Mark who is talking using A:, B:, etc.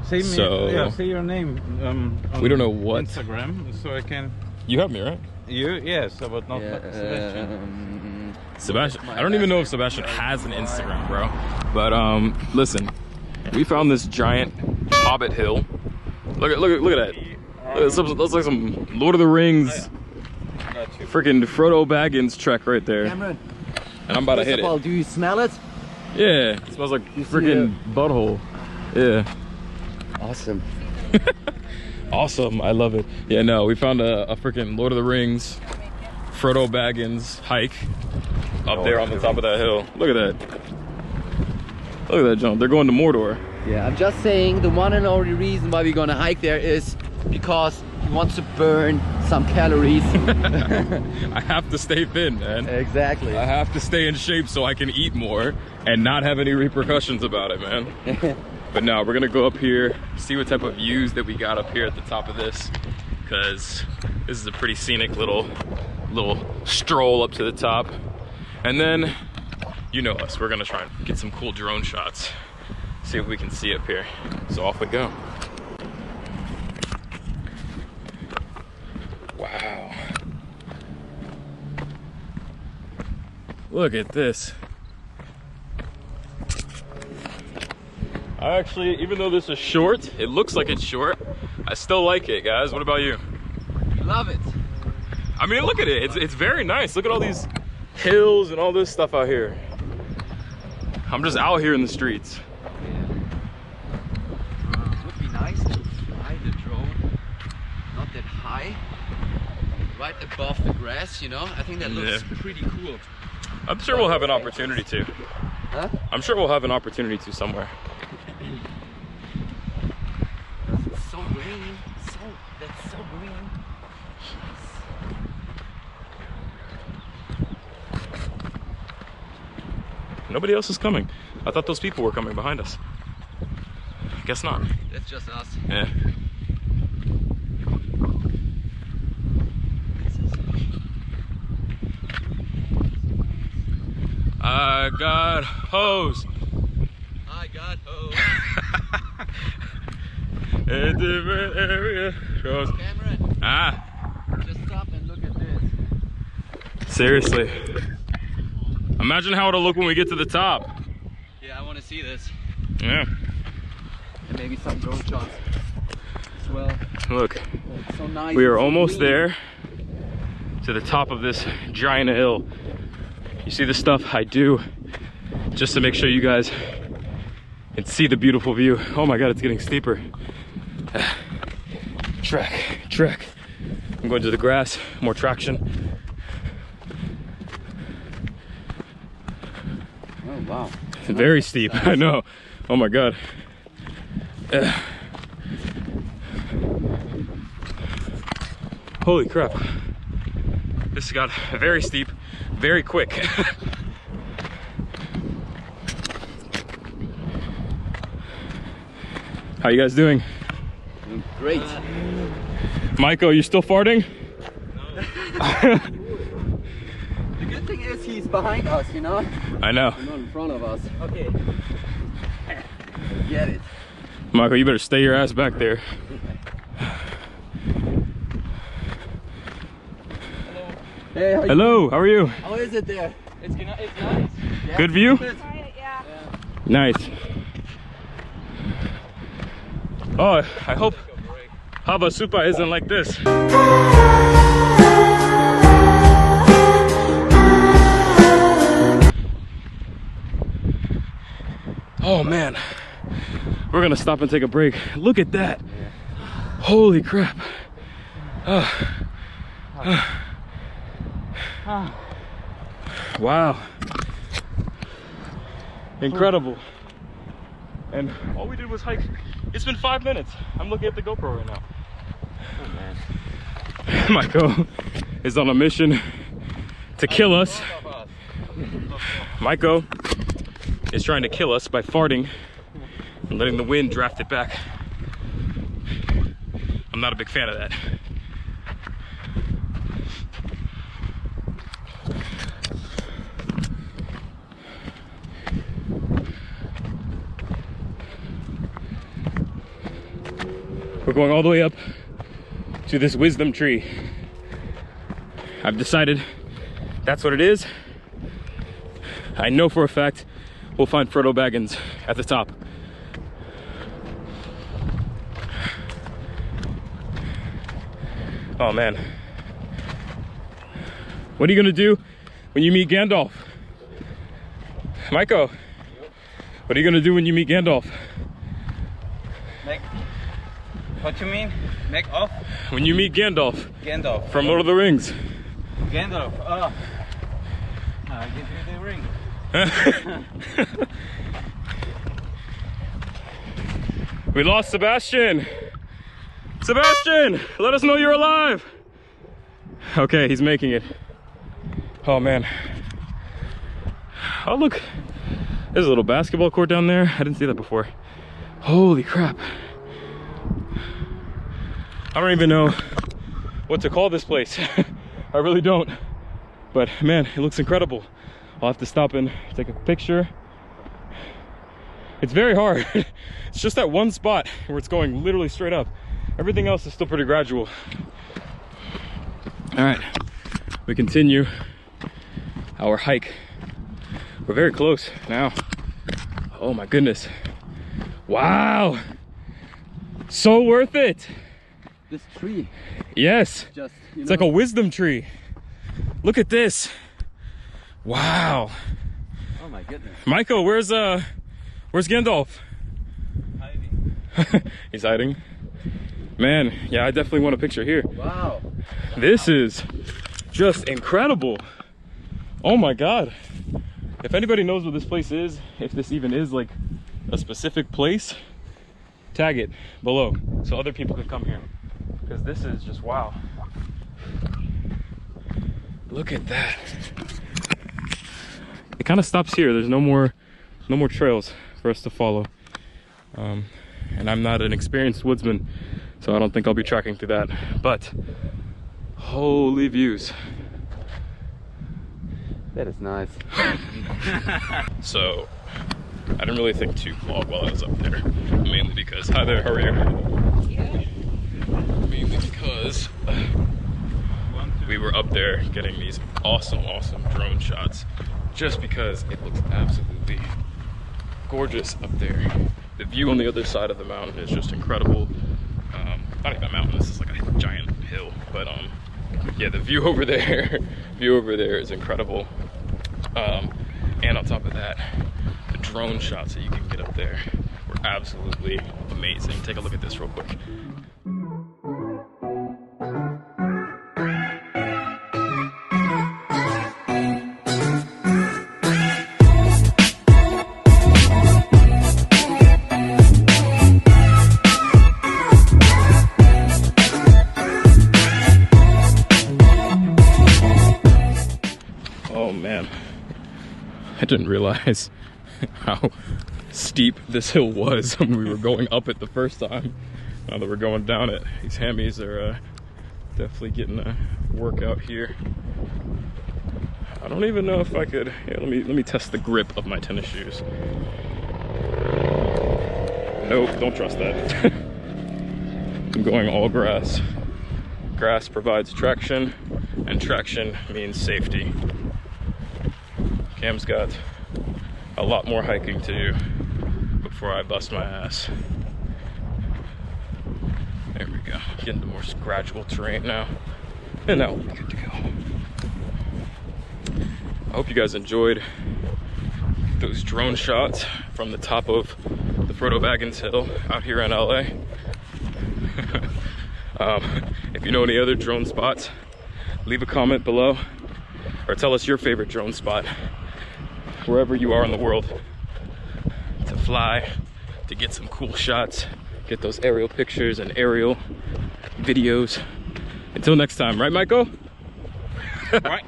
A: Say me,
B: So
A: yeah, say your name. On
B: we don't know what
A: Instagram, so I can.
B: You have me, right?
A: You, yes, but not Sebastian.
B: Sebastian, I don't even know if Sebastian has an Instagram, bro. But listen, we found this giant Hobbit hill. Look at that. Looks like some Lord of the Rings, freaking Frodo Baggins trek right there.
C: Cameron,
B: and I'm about to hit it.
C: Do you smell it?
B: Yeah, it smells like freaking butthole. Yeah.
C: Awesome.
B: Awesome, I love it. Yeah, no, we found a freaking Lord of the Rings, Frodo Baggins hike up there on the top of that hill. Look at that. Look at that, John. They're going to Mordor.
C: Yeah, I'm just saying the one and only reason why we're gonna hike there is because he wants to burn some calories.
B: I have to stay thin, man.
C: Exactly.
B: I have to stay in shape so I can eat more and not have any repercussions about it, man. But now we're gonna go up here, see what type of views that we got up here at the top of this, because this is a pretty scenic little stroll up to the top. And then, you know us, we're gonna try and get some cool drone shots, see what we can see up here. So off we go. Wow. Look at this. I actually, even though this is short, it looks like it's short, I still like it, guys. What about you?
C: Love it.
B: I mean, look at it. It's very nice. Look at all these hills and all this stuff out here. I'm just out here in the streets.
C: It would be nice to fly the drone not that high, right above the grass, you know? I think that looks pretty cool.
B: I'm sure we'll have an opportunity to.
C: Huh?
B: I'm sure we'll have an opportunity to somewhere.
C: It's so green. That's so green.
B: Nobody else is coming. I thought those people were coming behind us. Guess not.
C: That's just us.
B: Yeah. I got hose.
C: I got hose.
B: In different area.
C: Cameron.
B: Ah.
C: Just stop and look at this.
B: Seriously. Imagine how it'll look when we get to the top.
C: Yeah, I want to see this.
B: Yeah.
C: And maybe some drone shots as well.
B: Look.
C: It's so nice.
B: We are almost there to the top of this giant hill. You see the stuff I do just to make sure you guys can see the beautiful view. Oh my God, it's getting steeper. Trek. I'm going to the grass, more traction.
C: Oh wow.
B: Very steep, I know. Oh my God. Holy crap. This got very steep, very quick. How you guys doing?
C: Great.
B: Michael, you still farting?
C: The good thing is he's behind us, you know?
B: I know.
C: He's not in front of us. Okay. Get it.
B: Michael, you better stay your ass back there.
C: Hey,
B: Hello, how are you?
C: How is it there?
D: It's nice.
C: Yeah.
B: Good view?
D: Yeah.
B: Nice. Oh, I hope Habasupa isn't like this. Oh man, we're gonna stop and take a break. Look at that. Holy crap. Wow. Incredible. And all we did was hike. It's been 5 minutes. I'm looking at the GoPro right now. Oh man. Michael is on a mission to kill us. Michael is trying to kill us by farting and letting the wind draft it back. I'm not a big fan of that. We're going all the way up to this wisdom tree. I've decided that's what it is. I know for a fact we'll find Frodo Baggins at the top. Oh man. What are you gonna do when you meet Gandalf? Maiko, what are you gonna do when you meet Gandalf?
A: Make, what you mean? Make off?
B: When you meet Gandalf.
A: Gandalf.
B: From Lord of the Rings.
A: Gandalf. Oh. I give you the ring.
B: We lost Sebastian. Sebastian, let us know you're alive. Okay, he's making it. Oh man. Oh look, there's a little basketball court down there. I didn't see that before. Holy crap. I don't even know what to call this place. I really don't. But man, it looks incredible. I'll have to stop and take a picture. It's very hard. It's just that one spot where it's going literally straight up. Everything else is still pretty gradual. All right, we continue our hike. We're very close now. Oh my goodness. Wow. So worth it.
C: This tree.
B: Yes.
C: Just,
B: it's like a wisdom tree. Look at this. Wow.
C: Oh my goodness.
B: Michael, where's Gandalf?
A: Hiding.
B: He's hiding. Man, yeah, I definitely want a picture here.
C: Wow.
B: This is just incredible. Oh my God. If anybody knows what this place is, if this even is like a specific place, tag it below so other people can come here. Because this is just wow. Look at that. It kind of stops here. There's no more trails for us to follow. And I'm not an experienced woodsman, so I don't think I'll be tracking through that. But holy views.
C: That is nice.
B: So I didn't really think to vlog while I was up there, mainly because, hi there, how are you? Mainly because we were up there getting these awesome drone shots, just because it looks absolutely gorgeous up there. The view on the other side of the mountain is just incredible. Not even a mountain, this is like a giant hill, but yeah, the view over there, is incredible. And on top of that, the drone shots that you can get up there were absolutely amazing. Take a look at this real quick. Oh man, I didn't realize how steep this hill was when we were going up it the first time. Now that we're going down it, these hammies are definitely getting a workout here. I don't even know if I could. Yeah, let me test the grip of my tennis shoes. Nope, don't trust that. I'm going all grass. Grass provides traction, and traction means safety. Cam's got a lot more hiking to do before I bust my ass. There we go. Getting to more gradual terrain now. And now we'll be good to go. I hope you guys enjoyed those drone shots from the top of the Frodo Baggins Hill out here in LA. If you know any other drone spots, leave a comment below or tell us your favorite drone spot wherever you are in the world to fly, to get some cool shots, get those aerial pictures and aerial videos. Until next time, right, Michael?
A: Right.